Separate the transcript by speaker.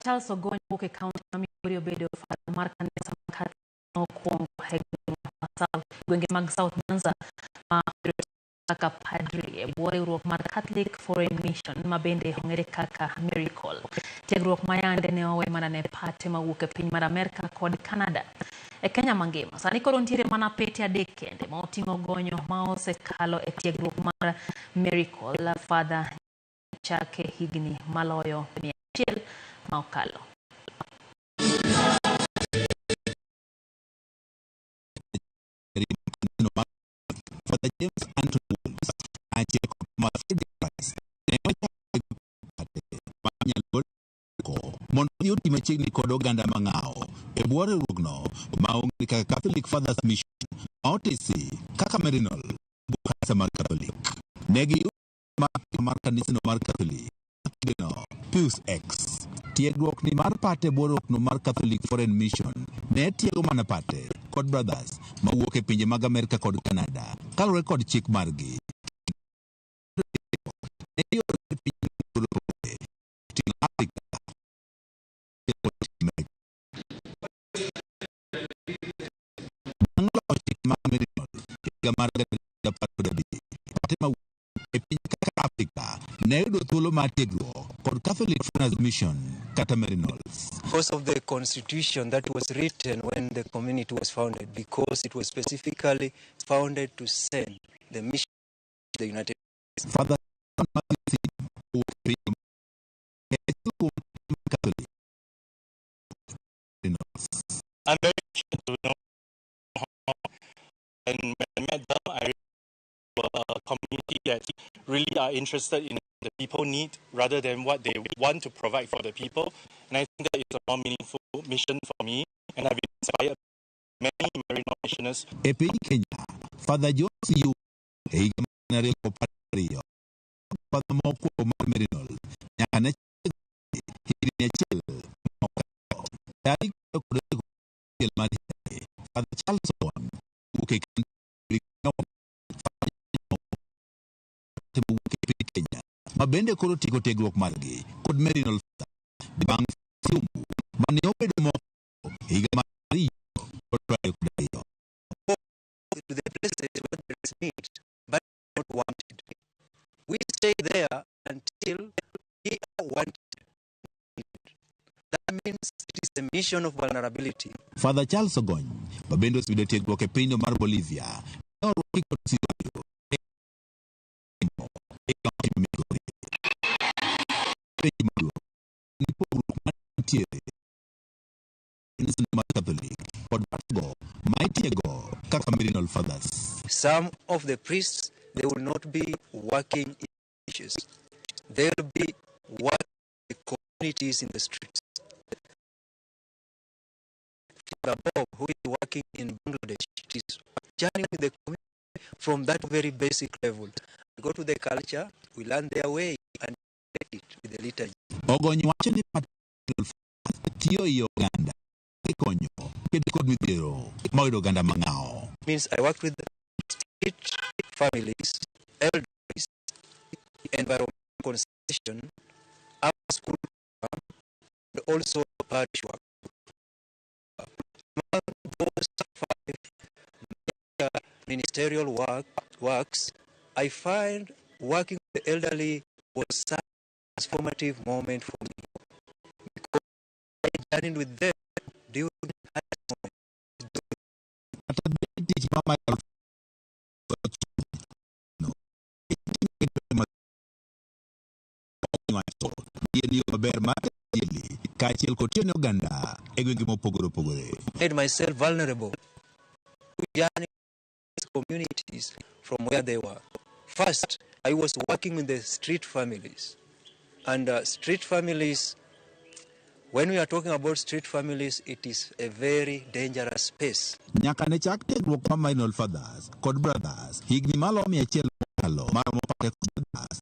Speaker 1: Charles Ogonyo Buke County Mamiori Obedo Father Maryknoll Makati Okwongo Gwenge mag South Nyanza kaka padri buore ruok mar Catholic Foreign Mission mabende ong'ere kaka Maryknoll. Tiegruok mayande ne owe mana ne pate mawuok e piny mar Amerika kod Canada. E Kenya mangima sani koro ntiere mana pete adek kende ma oting'o Ogonyo ma osekalo e tiegruok mar Maryknoll. Father chake higni maloyo 100 ma okalo.
Speaker 2: Father James Anthony mondo yuti machiegni kod oganda mang'ao e buore rugno maonge kaka Catholic Fathers Mission OTC kaka Maryknoll bukasa mar Catholic negi mar kanisano mar Catholic Pius X tiegruok ni mar pate buorokno mar Catholic Foreign Mission ne tiego mana pate kod brothers mawuok e pinje mag Amerika kod Canada kalore kod chik margi Catholic Foreign Mission kata Maryknoll.
Speaker 3: Because of the constitution that was written when the community was founded, because it was specifically founded to send the mission to the United States.
Speaker 2: Father
Speaker 4: I'm very curious to know how, and when I met them, I realized a community that really are interested in the people need rather than what they want to provide for the people. And I think that is a more meaningful mission for me, and I've been inspired by many Maryknoll missioners.
Speaker 2: Kenya, Father Joseph Yu, Father Moko Maryknoll, Yana Father Charles Ogonyo, Kenya, mabende koro tigo tiegruok margi kod Maryknoll bang' siumu mane obedo moko higa mar 2020.
Speaker 3: To the places where there is need, but not wanted. We stay there until we are wanted. That means it is a mission of vulnerability.
Speaker 2: Father Charles Ogonyo, mabende osebiro tiegruok e piny mar Bolivia,
Speaker 3: Some of the priests, they will not be working in churches. They will be working in the communities in the streets. Bob, who is working in Bangladesh, it is journeying with the community from that very basic level. We go to the culture, we learn their way and get it with the liturgy.
Speaker 2: Ogonyo wacho ni tiyo i oganda konyo kendo kod midhiero moyudo oganda mang'ao.
Speaker 3: Means I worked with the street families, elders, environmental conservation, our school, and also parish work. Among those 5 major ministerial works, I find working with the elderly was such a transformative moment for me. Because I journeyed with them during high school. Made myself vulnerable to journey communities from where they were. First, I was working with the street families. And street families, when we are talking about street families, it is a very dangerous space.
Speaker 2: Nyakane chak tiegruok ma Maryknoll Fathers kod Brothers higni malo 100 mokalo mar mopake kod Brothers